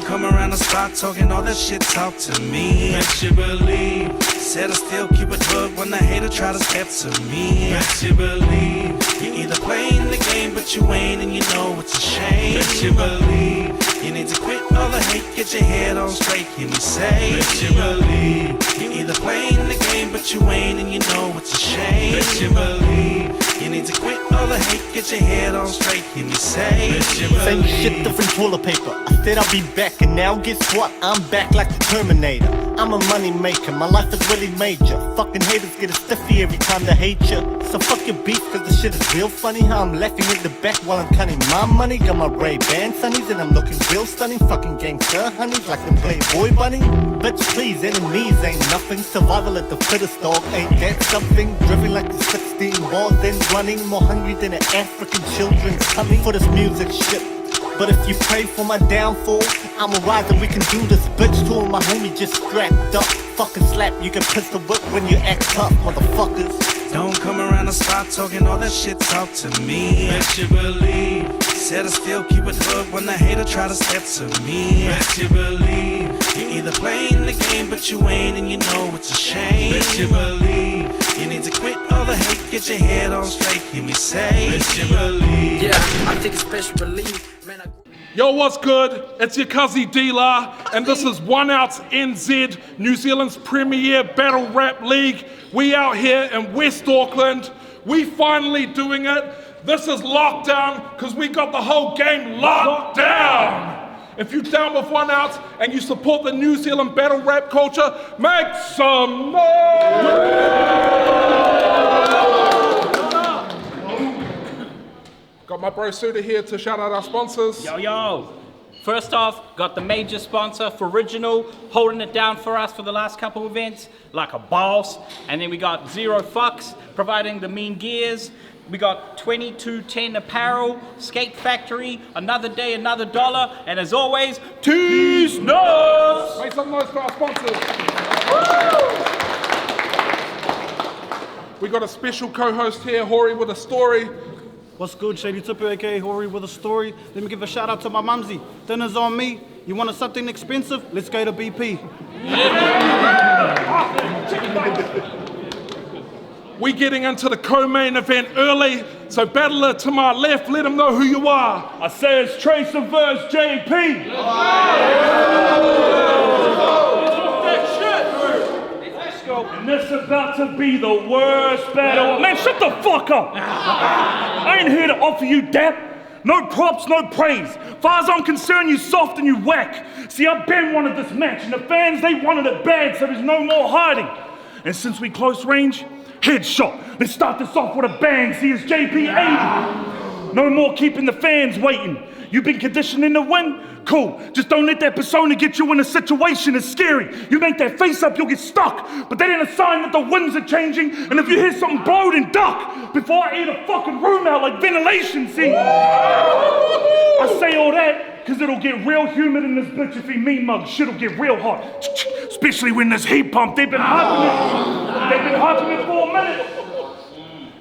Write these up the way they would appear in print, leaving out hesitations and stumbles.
come around and start talking all that shit, talk to me. Bet you believe. Said I still keep it hooked when the hater try to step to me. Bet you believe. You either playing the game but you ain't, and you know it's a shame. Bet you believe. You need to quit all the hate, get your head on straight, hear me say. Bet you believe. You either playing the game but you ain't, and you know it's a shame. Bet you believe. You need to quit all the hate, get your head on straight, hear me say. Bet you believe. Same shit, different toilet paper. I said I'll be back, and now guess what? I'm back like the Terminator. I'm a money maker, my life is really major. Fucking haters get a stiffy every time they hate ya. So fuck your beef, cause the shit is real funny. How I'm laughing in the back while I'm counting my money. Got my Ray-Ban sunnies and I'm looking real stunning. Fucking gangster honeys like them Playboy bunny. Bitch please, enemies ain't nothing. Survival at the fittest, dog, ain't that something? Driven like the 16 balls, then running. More hungry than an African children coming for this music shit. But if you pray for my downfall, I'ma rise and we can do this. Bitch, two of my homie just strapped up. Fucking slap, you can pistol whip when you act tough, motherfuckers. Don't come around and start talking all that shit, talk to me. Bet you believe. Said I still keep it hooked when the hater try to step to me. Bet you believe. You either playing the game but you ain't, and you know it's a shame. Bet you believe. You need to quit all the hate, get your head on straight, hear me say. Bet you believe. Yeah, I take a special belief. Man, Yo, what's good? It's your cousin D-La, and this is 1OUTSNZ, New Zealand's premier battle rap league. We out here in West Auckland. We finally doing it. This is lockdown, because we got the whole game locked down. If you're down with 1OUTS and you support the New Zealand battle rap culture, make some noise! Got my bro Suda here to shout out our sponsors. Yo, yo. First off, got the major sponsor for Original, holding it down for us for the last couple events, like a boss. And then we got Zero Fucks, providing the mean gears. We got 2210 Apparel, Skate Factory, Another Day, Another Dollar, and as always, Tease Nuts! Make some noise for our sponsors. We got a special co-host here, Hori, with a story. What's good, Shady Tupu, aka Hori with a story. Let me give a shout out to my mumsy. Dinner's on me. You wanted something expensive? Let's go to BP. We getting into the co-main event early, so battler to my left, let him know who you are. I say it's TRASER vs. JP. And this is about to be the worst battle. Man, shut the fuck up. I ain't here to offer you dap. No props, no praise. Far as I'm concerned, you soft and you whack. See, I've been wanted this match, and the fans, they wanted it bad, so there's no more hiding. And since we close range, headshot. Let's start this off with a bang. See, it's JP80. No more keeping the fans waiting. You've been conditioning to win? Cool. Just don't let that persona get you in a situation that's scary. You make that face up, you'll get stuck. But that ain't a sign that the winds are changing. And if you hear something blow, then duck. Before I eat a fucking room out like ventilation, see? I say all that because it'll get real humid in this bitch if he mean mug. Shit'll get real hot. Especially when there's heat pump. They've been hyping it for a minute.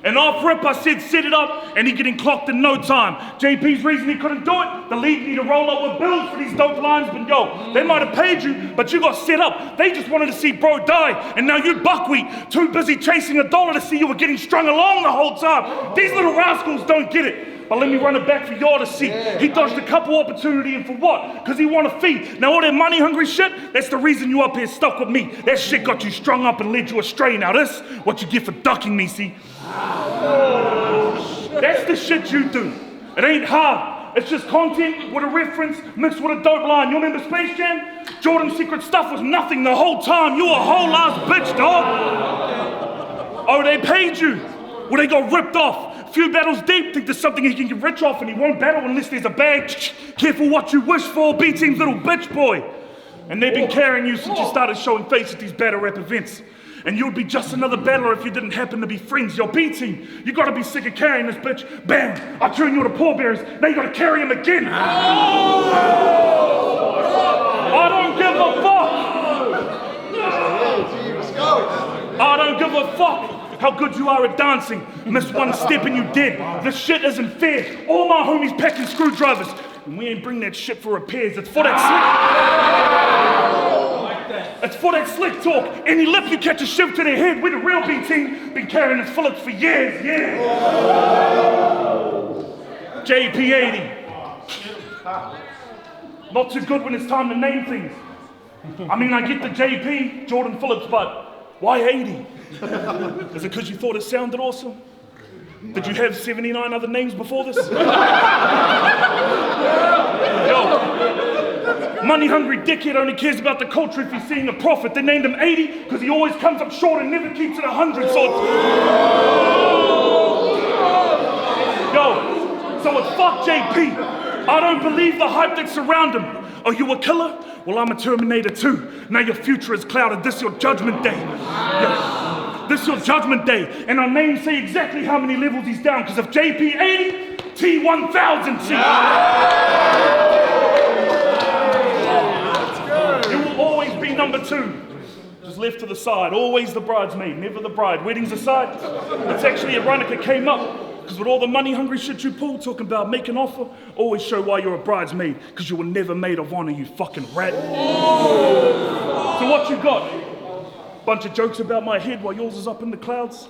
And off rip, I said set it up, and he getting clocked in no time. JP's reason he couldn't do it, the league need to roll up with bills for these dope lines, but yo, they might have paid you, but you got set up. They just wanted to see bro die, and now you buckwheat, too busy chasing $1 to see you were getting strung along the whole time. These little rascals don't get it. But let me run it back for y'all to see. He dodged a couple opportunities, and for what? Because he want a fee. Now all that money hungry shit, that's the reason you up here stuck with me. That shit got you strung up and led you astray. Now this, what you get for ducking me, see? That's the shit you do. It ain't hard. It's just content with a reference mixed with a dope line. You remember Space Jam? Jordan's secret stuff was nothing the whole time. You a whole ass bitch, dog. Oh, they paid you. Well, they got ripped off. A few battles deep, think there's something he can get rich off, and he won't battle unless there's a bag. Careful what you wish for, B-Team's little bitch boy. And they've been carrying you since you started showing face at these battle rap events. And you'd be just another battler if you didn't happen to be friends. Your B-Team, you gotta be sick of carrying this bitch. Bam, I turn you to pallbearers, now you gotta carry him again. I don't give a fuck. I don't give a fuck how good you are at dancing. Miss one step and you dead. This shit isn't fair. All my homies packing screwdrivers. And we ain't bring that shit for repairs. It's for that slick. It's for that slick talk. Any lip you catch a shift to their head, we the real B team. Been carrying this Phillips for years, yeah. JP80. Not too good when it's time to name things. I mean, I get the JP, Jordan Phillips, but why 80? Is it because you thought it sounded awesome? Did you have 79 other names before this? Yo, money-hungry dickhead only cares about the culture if he's seeing a profit. They named him 80 because he always comes up short and never keeps it 100, so it's fuck JP. I don't believe the hype that surround him. Are you a killer? Well, I'm a Terminator too. Now your future is clouded. This your judgment day. Yeah. This your judgment day. And our names say exactly how many levels he's down. Because if JP80, T1000, see. You will always be number 2. Just left to the side. Always the bridesmaid, never the bride. Weddings aside, it's actually ironic it came up. Because with all the money-hungry shit you pull, talking about make an offer, always show why you're a bridesmaid, because you were never maid of honor, you fucking rat. So what you got? Bunch of jokes about my head while yours is up in the clouds?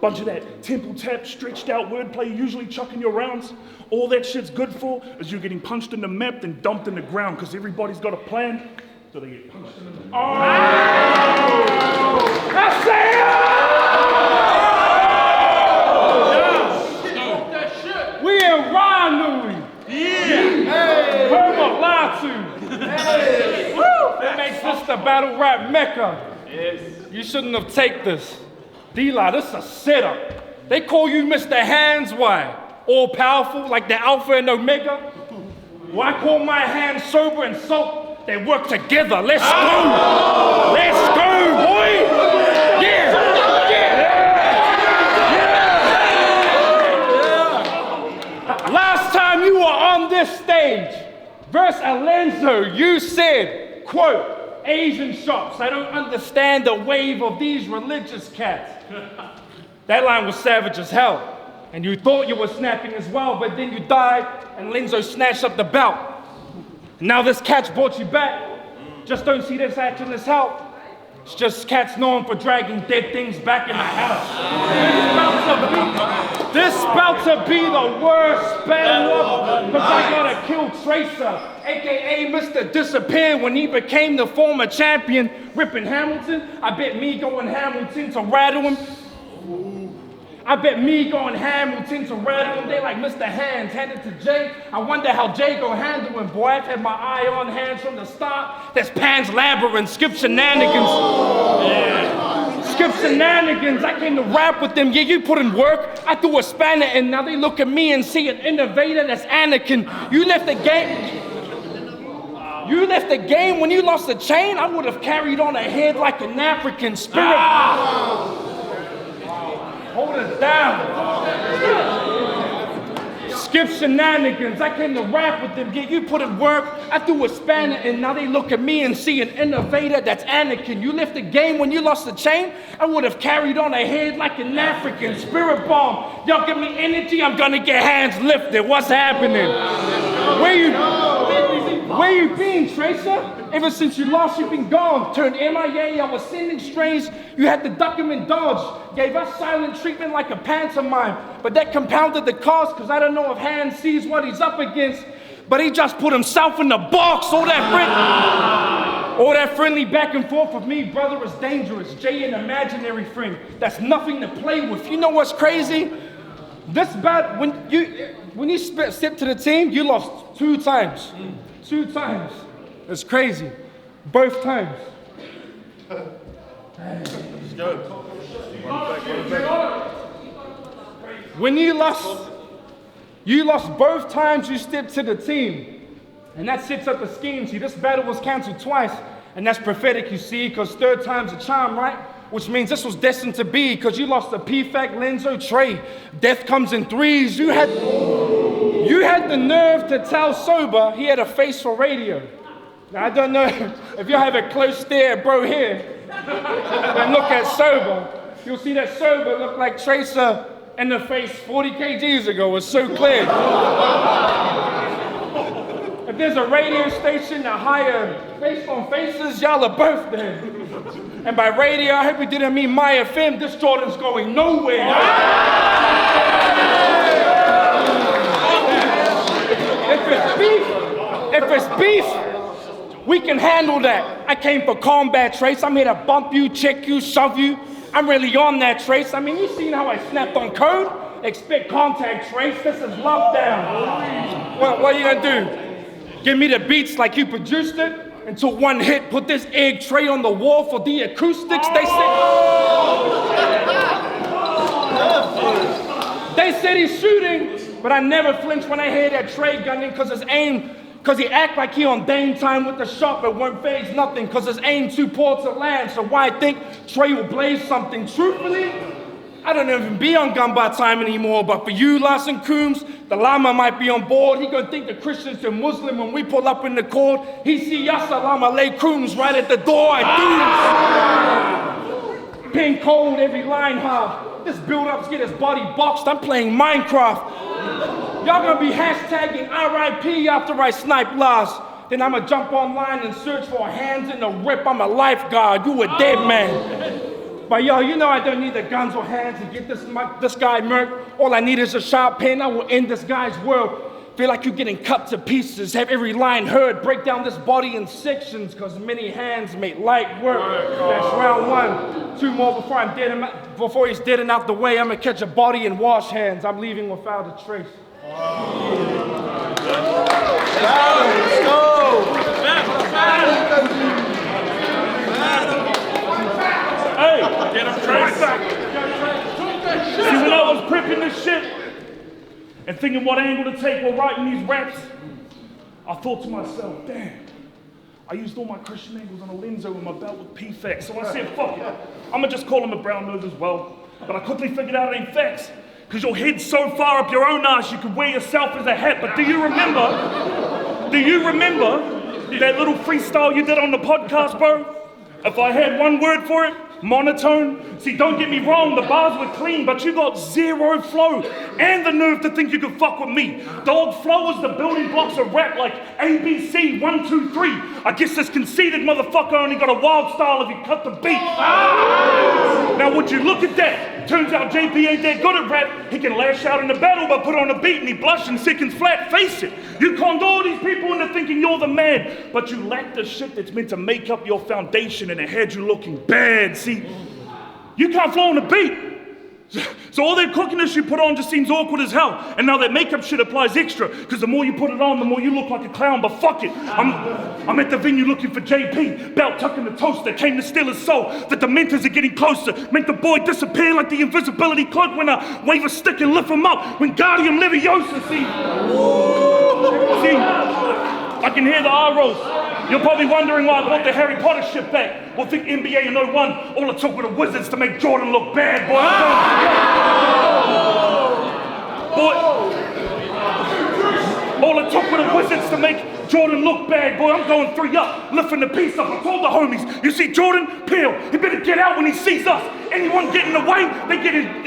Bunch of that temple tap, stretched out wordplay you usually chuck in your rounds? All that shit's good for is you getting punched in the map then dumped in the ground, because everybody's got a plan, so they get punched in the map. Oh! I say We in Ronui. Yeah. Hey. Herma Latu. Hey. Woo. That makes this the battle rap mecca. Yes. You shouldn't have taken this. D-Lie, this is a setup. They call you Mr. Hands, why? All powerful, like the Alpha and Omega? Well, I call my hands sober and soap. They work together. Let's go. Let's go, boy. Yeah. Last time you were on this stage, verse Alonzo, you said, quote, Asian shops, I don't understand the wave of these religious cats. That line was savage as hell. And you thought you were snapping as well, but then you died and Lenzo snatched up the belt. Now this cat's brought you back. Just don't see this action as help. It's just cats known for dragging dead things back in the house. This about to be the worst battle because I gotta kill TRASER, aka Mr. Disappear when he became the former champion, ripping Hamilton. I bet me going Hamilton to rattle him. I bet me going Hamilton to rattle him. They like Mr. Hands, handed to Jay. I wonder how Jay gon' handle him, boy. I've had my eye on Hands from the start. That's Pan's Labyrinth, skip shenanigans. Yeah. Skip shenanigans. I came to rap with them. Yeah, you put in work. I threw a spanner and now they look at me and see an innovator. That's Anakin. You left the game. You left the game when you lost the chain. I would have carried on ahead like an African spirit. Hold it down. Skip shenanigans. I came to rap with them. Yeah, you put in work. I threw a spanner and now they look at me and see an innovator. That's Anakin. You left the game when you lost the chain. I would have carried on ahead like an African spirit bomb. Y'all give me energy. I'm gonna get hands lifted. What's happening? Where you been, TRASER? Ever since you lost, you've been gone. Turned MIA, I was sending strays. You had to duck him and dodge. Gave us silent treatment like a pantomime. But that compounded the cost, because I don't know if Hands sees what he's up against. But he just put himself in the box. All that friendly back and forth with me, brother, is dangerous. Jay, an imaginary friend. That's nothing to play with. You know what's crazy? This bad, when you step to the team, you lost 2 times. 2 times. It's crazy. Both times. Let's go. When you lost both times you stepped to the team. And that sets up the scheme. See, this battle was canceled twice. And that's prophetic, you see, because 3rd time's a charm, right? Which means this was destined to be, because you lost to PFAC, Lenzo, Trey. Death comes in 3s. You had the nerve to tell Sober he had a face for radio. Now, I don't know if you have a close stare at bro here, and look at Sober, you'll see that Sober looked like TRASER in the face 40 kgs ago. It's so clear. If there's a radio station that hire based on faces, y'all are both there. And by radio, I hope you didn't mean my FM. This Jordan's going nowhere. If it's beef, we can handle that. I came for combat, Trace. I'm here to bump you, check you, shove you. I'm really on that, Trace. I mean, you seen how I snapped on code? Expect contact, Trace. This is lockdown. What are you gonna do? Give me the beats like you produced it? Until one hit, put this egg tray on the wall for the acoustics? They said he's shooting, but I never flinch when I hear that Trey gunning, cause his aim, cause he act like he on Dame time with the shot, but won't phase nothing, cause his aim too poor to land. So why I think Trey will blaze something? Truthfully, I don't even be on Gumbar time anymore, but for you, Larson Coombs, the Lama might be on board. He gonna think the Christians are Muslim when we pull up in the court. He see Assalamu alaikum right at the door. Pin cold, every line hard. This build-up's get his body boxed. I'm playing Minecraft. Y'all gonna be hashtagging RIP after I snipe Lars. Then I'ma jump online and search for hands in the rip. I'm a lifeguard. You a dead man. But yo, you know I don't need the guns or hands to get this guy murked. All I need is a sharp pen. I will end this guy's world. Feel like you're getting cut to pieces. Have every line heard. Break down this body in sections, cause many hands make light work. That's round one. Two more before I'm dead. Before he's dead and out the way, I'm gonna catch a body and wash hands. I'm leaving without a trace. Let's go. Hey, get him, Trace. See, when I was prepping this shit and thinking what angle to take while writing these raps, I thought to myself, damn, I used all my Christian angles on a Lenzo with my belt with PFX. So I said, fuck it, I'ma just call him a brown nose as well. But I quickly figured out it ain't facts, because your head's so far up your own ass you could wear yourself as a hat. But do you remember that little freestyle you did on the podcast, bro? If I had one word for it, monotone. See, don't get me wrong, the bars were clean, but you got zero flow and the nerve to think you could fuck with me. Dog, flow is the building blocks of rap, like ABC, 1, 2, 3. I guess this conceited motherfucker only got a wild style if you cut the beat. Now would you look at that? Turns out JP ain't that good at rap. He can lash out in the battle but put on a beat and he blush in seconds flat. Face it, you conned all these people into thinking you're the man, but you lack the shit that's meant to make up your foundation and it had you looking bad. See, you can't flow on a beat. So all that cookiness you put on just seems awkward as hell. And now that makeup shit applies extra, because the more you put it on, the more you look like a clown. But fuck it, I'm at the venue looking for JP, belt tucking the toaster, came to steal his soul. The dementors are getting closer, make the boy disappear like the invisibility cloak when I wave a stick and lift him up. When Guardian Leviosa, see, I can hear the arrows. You're probably wondering why I brought the Harry Potter shit back. Well, think NBA in 01, all it took were the Wizards to make Jordan look bad, boy. All it took were the Wizards to make Jordan look bad, boy. I'm going 3 up, lifting the piece up. I told the homies, you see Jordan, Peel, he better get out when he sees us. Anyone getting away, they getting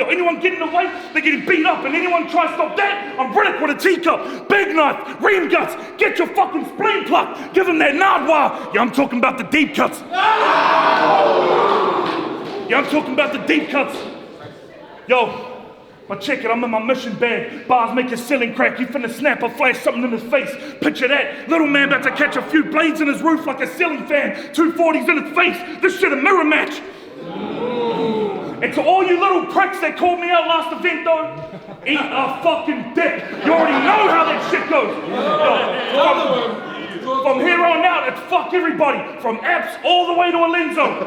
beat up. And anyone try to stop that, I'm Riddick with a teacup. Big knife, ream guts, get your fucking spleen plucked. Give him that nardwar. Yeah, I'm talking about the deep cuts. Yo. But check it, I'm in my mission bag. Bars make your ceiling crack. You finna snap or flash something in his face. Picture that. Little man about to catch a few blades in his roof like a ceiling fan. 240s in his face. This shit a mirror match. And to all you little pricks that called me out last event though, eat a fucking dick. You already know how that shit goes. From here on out, it's fuck everybody. From apps all the way to Alenzo.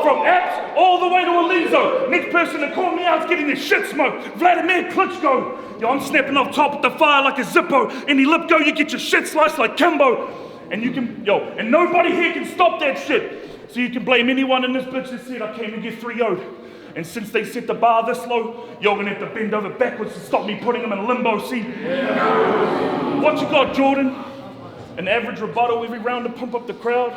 From apps all the way to Alenzo. Next person to call me out is getting his shit smoked. Vladimir Klitschko. Yo, I'm snapping off top of the fire like a Zippo. Any lip go, you get your shit sliced like Kimbo. And you can, and nobody here can stop that shit. So you can blame anyone in this bitch that said I came to get 3-0'd. And since they set the bar this low, you're gonna have to bend over backwards to stop me putting them in limbo. See, what you got, Jordan? An average rebuttal every round to pump up the crowd.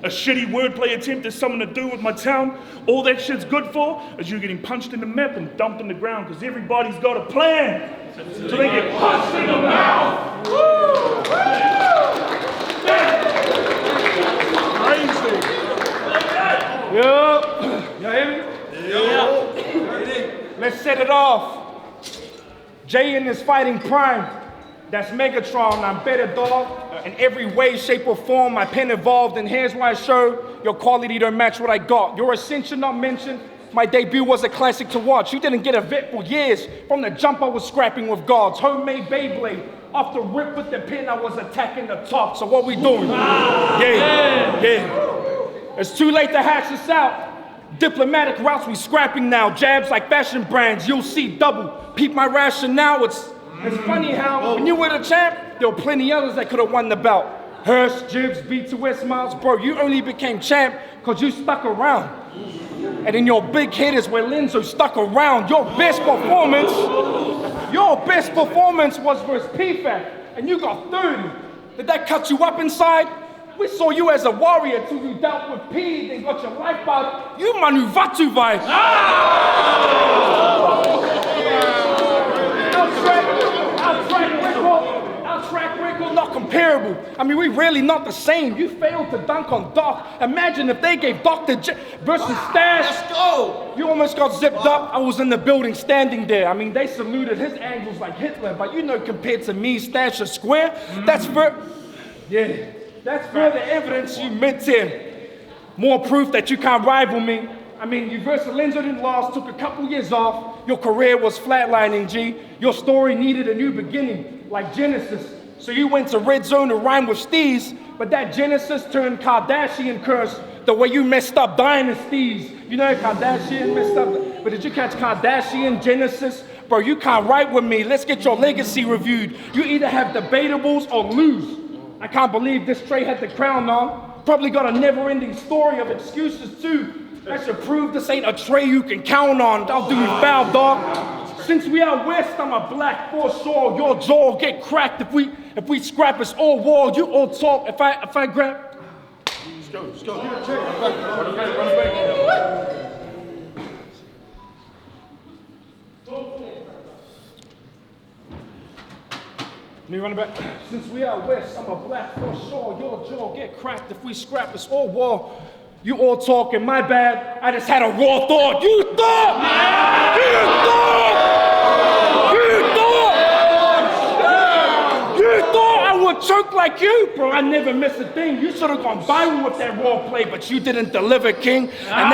A shitty wordplay attempt is something to do with my town. All that shit's good for is you getting punched in the map and dumped in the ground, because everybody's got a plan. So they get punched in the mouth. Woo! Crazy. Yup. Y'all hear me? Yeah. Let's set it off. Jay in his fighting prime. That's Megatron. I'm better, dog. In every way, shape, or form, my pen evolved, and here's why I show your quality don't match what I got. Your ascension not mentioned. My debut was a classic to watch. You didn't get a vet for years. From the jump, I was scrapping with guards. Homemade Beyblade. Off the rip with the pin, I was attacking the top. So what we doing? Yeah. It's too late to hash this out. Diplomatic routes, we scrapping now. Jabs like fashion brands, you'll see double. Peep my rationale, it's funny how when you were the champ, there were plenty others that could have won the bout. Hearst, Jibs, B2S Miles, bro, you only became champ because you stuck around. And in your big head is where Lenzo stuck around. Your best performance was versus PFAC, and you got 30. Did that cut you up inside? We saw you as a warrior till you dealt with P, then got your life back. You Manu Vatu vibe. Our track record not comparable. I mean, we really not the same. You failed to dunk on Doc. Imagine if they gave Dr. J versus Stash. Let's go. You almost got zipped up. I was in the building standing there. I mean, they saluted his angles like Hitler, but you know, compared to me, Stash is square. That's further evidence you meant him. More proof that you can't rival me. I mean, you versus Lenzo didn't last, took a couple years off. Your career was flatlining, G. Your story needed a new beginning, like Genesis. So you went to Red Zone to rhyme with Steez, but that Genesis turned Kardashian curse the way you messed up dynasties. You know, Kardashian messed up, but did you catch Kardashian, Genesis? Bro, you can't write with me. Let's get your legacy reviewed. You either have debatables or lose. I can't believe this tray had the crown on. Probably got a never-ending story of excuses too. That should prove this ain't a tray you can count on. I'll do you foul, dog. Since we out west, I'm a black for sure. Your jaw will get cracked if we scrap. It's all war. You all talk. If I grab. Let's go. Run away. Me running back. Since we out west, I'm a black for sure. Your jaw get cracked if we scrap. It's all war. You all talking, my bad. I just had a raw thought. You thought I would choke like you, bro. I never miss a thing. You should have gone viral with that raw play, but you didn't deliver, King. And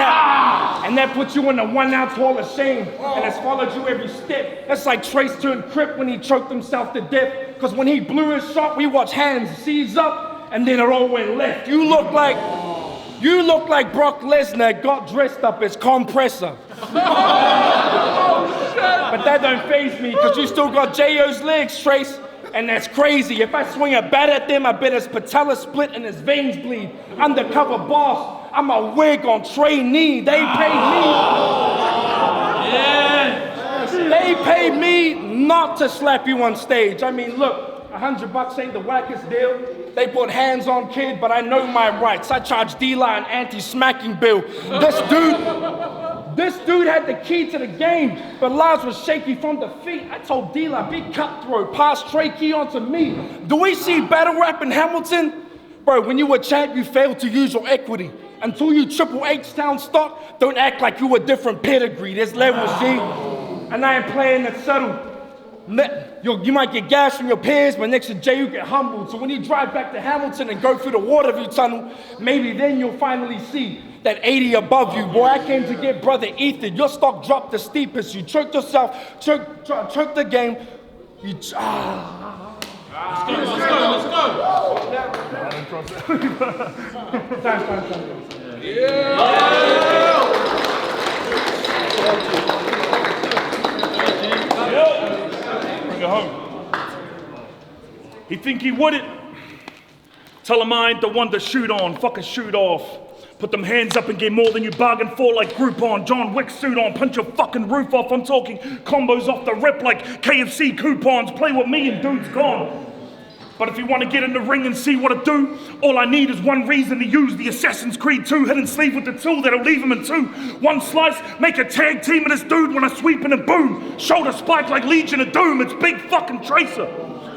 that put you in the 1 ounce hall of shame. And it's followed you every step. That's like Trace turned Crip when he choked himself to death. Because when he blew his shot, we watched hands seize up, and then it all went left. You look like Brock Lesnar got dressed up as Compressor. But that don't faze me, because you still got J.O.'s legs, Trace. And that's crazy. If I swing a bat at them, I bet his patella split and his veins bleed. Undercover boss, I'm a wig on trainee. They paid me. They paid me not to slap you on stage. I mean, look, $100 ain't the wackest deal. They put hands on kid, but I know my rights. I charge D-Line an anti-smacking bill. This dude had the key to the game, but Lars was shaky from the feet. I told D-Line, be cutthroat, pass Trey Key onto me. Do we see battle rap in Hamilton? Bro, when you were champ, you failed to use your equity. Until you Triple H-Town stock, don't act like you a different pedigree. There's levels, G. And I ain't playing it subtle. You might get gas from your peers, but next to Jay, you get humbled. So when you drive back to Hamilton and go through the Waterview Tunnel, maybe then you'll finally see that 80 above you. Boy, I came to get brother Ethan. Your stock dropped the steepest. You choked yourself, choked the game. Let's go. Time. Bring it home. He think he would it? Tell him I ain't the one to shoot on. Fucking shoot off. Put them hands up and get more than you bargained for like Groupon. John Wick suit on, punch your fucking roof off. I'm talking combos off the rip like KFC coupons. Play with me and dude's gone. But if you want to get in the ring and see what I do, all I need is one reason to use the Assassin's Creed 2 hidden sleeve with the tool that'll leave him in two. One slice, make a tag team of this dude when I sweep in and boom. Shoulder spike like Legion of Doom, it's big fucking Tracer.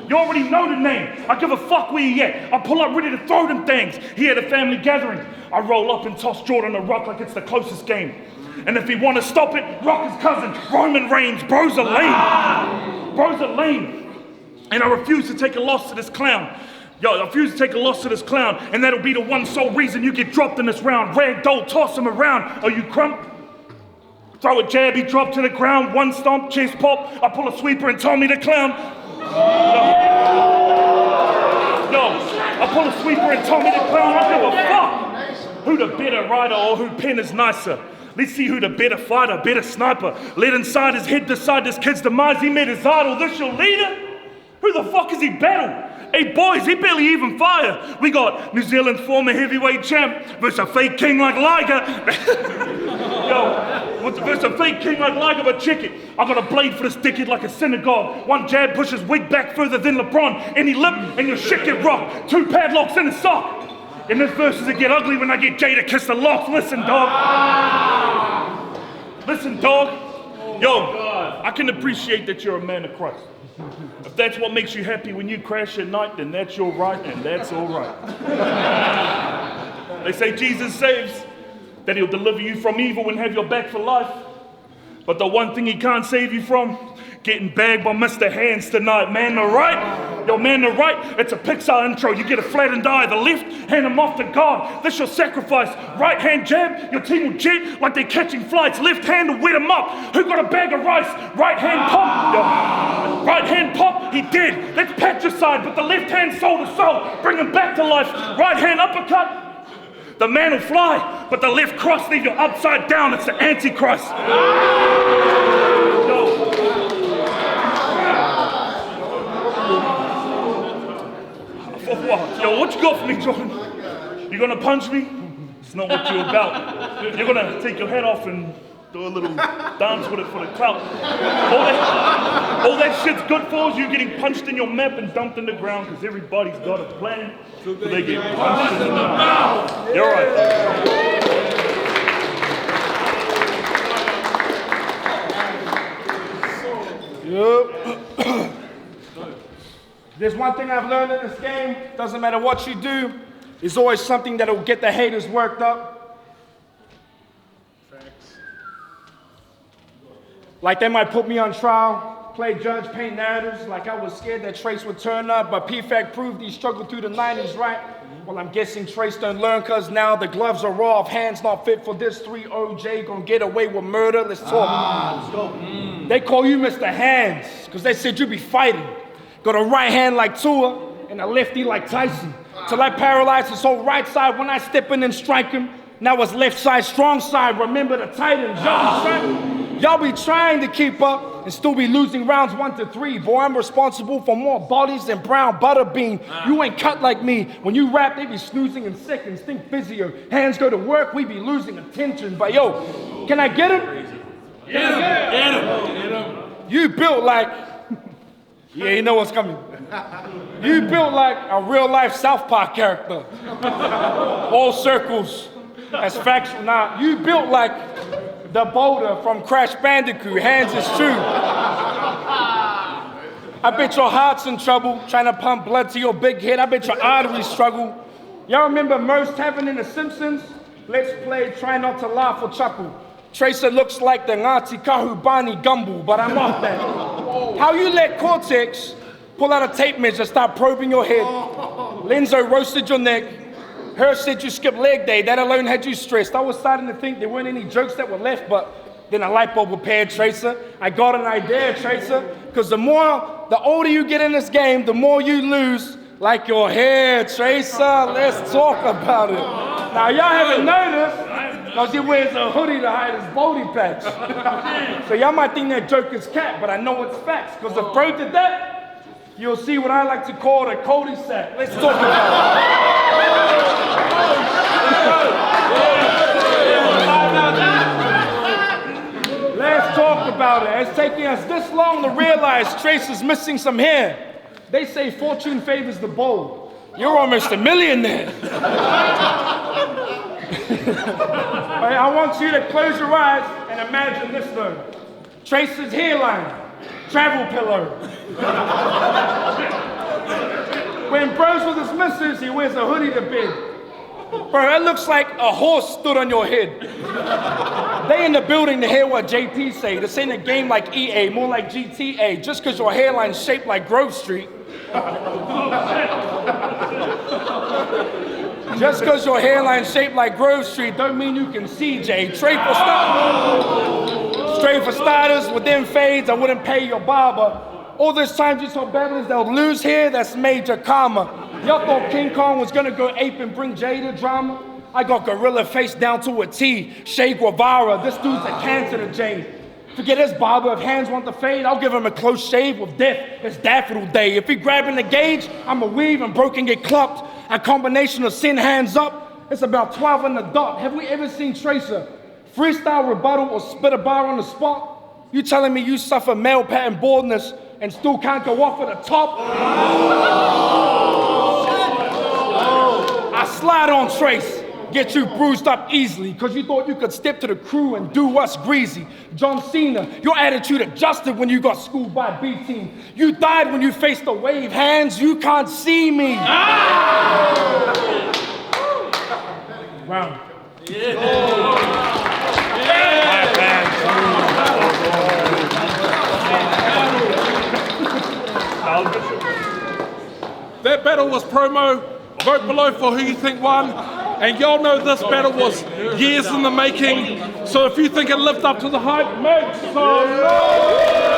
You already know the name. I give a fuck where he at. I pull up ready to throw them things. He at a family gathering. I roll up and toss Jordan a rock like it's the closest game. And if he want to stop it, rock his cousin, Roman Reigns. Bro's are lame. Bro's are lame. And I refuse to take a loss to this clown. Yo, I refuse to take a loss to this clown. And that'll be the one sole reason you get dropped in this round. Ragdoll, toss him around. Are you crump? Throw a jab, he drop to the ground. One stomp, chest pop. I pull a sweeper and Tommy the clown. Yo, I pull a sweeper and Tommy the clown. I give a fuck who the better rider or who pen is nicer. Let's see who the better fighter, better sniper. Let inside his head decide this kid's demise. He met his idol. This your leader? Who the fuck is he battle? Hey boys, he barely even fire. We got New Zealand's former heavyweight champ versus a fake king like Liger. Yo, versus a fake king like Liger, but check it. I got a blade for this dickhead like a synagogue. One jab pushes wig back further than LeBron. Any lip and your shit get rocked. 2 padlocks in his sock. In this verses it get ugly when I get Jay to kiss the locks. Listen, dog. Listen, dog. Yo, I can appreciate that you're a man of Christ. If that's what makes you happy when you crash at night, then that's your right and that's all right. They say Jesus saves, that he'll deliver you from evil and have your back for life. But the one thing he can't save you from, getting bagged by Mr. Hands tonight. Man to right, yo man to right, it's a Pixar intro. You get a flattened eye, the left, hand him off to God. This your sacrifice. Right hand jab, your team will jet like they're catching flights. Left hand to wet him up. Who got a bag of rice? Right hand pop, yo. Right hand pop, he dead. That's patricide, but the left hand soul to soul. Bring him back to life. Right hand uppercut. The man will fly, but the left cross leave you upside down. It's the Antichrist. Yo, what you got for me, Jordan? You gonna punch me? It's not what you're about. You're gonna take your head off and do a little dance with it for the clout. All that shit's good for is you getting punched in your map and dumped in the ground because everybody's got a plan. So they get punched in the mouth. You're right. Yep. There's one thing I've learned in this game, doesn't matter what you do, there's always something that'll get the haters worked up. Facts. Like they might put me on trial, play judge, paint narratives, like I was scared that Trace would turn up, but PFAC proved he struggled through the 90s, right? Well, I'm guessing Trace don't learn cause now the gloves are raw, hands not fit for this 3OJ, gonna get away with murder, let's talk. Let's go. They call you Mr. Hands, cause they said you be fighting. Got a right hand like Tua and a lefty like Tyson. Till I paralyze his whole right side when I step in and strike him. Now it's left side, strong side, remember the Titans. Y'all be trying to keep up and still be losing rounds 1 to 3. Boy, I'm responsible for more bodies than brown butter bean. You ain't cut like me. When you rap, they be snoozing in seconds. Think physio. Hands go to work, we be losing attention. But yo, can I get him? Get him. You built like... Yeah, you know what's coming. You built like a real life South Park character. All circles. That's factual. Nah, you built like the boulder from Crash Bandicoot. Hands is true. I bet your heart's in trouble trying to pump blood to your big head. I bet your arteries struggle. Y'all remember Merce Tavern in The Simpsons? Let's play Try Not to Laugh or Chuckle. Tracer looks like the Ngati Kahubani Gumble, but I'm off that. How you let Cortex pull out a tape measure, start probing your head? Lenzo roasted your neck. Her said you skipped leg day, that alone had you stressed. I was starting to think there weren't any jokes that were left, but then a light bulb appeared, Tracer. I got an idea, Tracer, because the older you get in this game, the more you lose, like your hair, Tracer. Let's talk about it. Now, y'all haven't noticed, because he wears a hoodie to hide his baldy patch. So y'all might think that joke is cat, but I know it's facts, because if bro did that, you'll see what I like to call a cul-de-sac. Let's talk about it. Let's talk about it. It's taking us this long to realize Trace is missing some hair. They say fortune favors the bold. You're almost a millionaire. I want you to close your eyes and imagine this though. Tracer's hairline, travel pillow. When bros with his missus, he wears a hoodie to bed. Bro, it looks like a horse stood on your head. They in the building to hear what JP say. This ain't a game like EA, more like GTA. Just cause your hairline's shaped like Grove Street. Just cause your hairline's shaped like Grove Street don't mean you can see, Jay. Straight for starters, with them fades, I wouldn't pay your barber. All this time you saw battlers that'll lose here, that's major karma. Y'all thought King Kong was gonna go ape and bring Jay to drama? I got gorilla face down to a T, Shea Guevara, this dude's a cancer to Jay. Forget his barber, if hands want the fade, I'll give him a close shave with death, it's daffodil day. If he grabbing the gauge, I'ma weave and broke and get clocked. A combination of sin hands up, it's about 12 in the dot. Have we ever seen Tracer freestyle rebuttal or spit a bar on the spot? You telling me you suffer male pattern baldness and still can't go off at the top? I slide on Trace, get you bruised up easily, cause you thought you could step to the crew and do us greasy. John Cena, your attitude adjusted when you got schooled by B-Team. You died when you faced the wave, hands, you can't see me. Round. That battle was promo. Vote below for who you think won. And y'all know this battle was years in the making. So if you think it lived up to the hype, make some noise!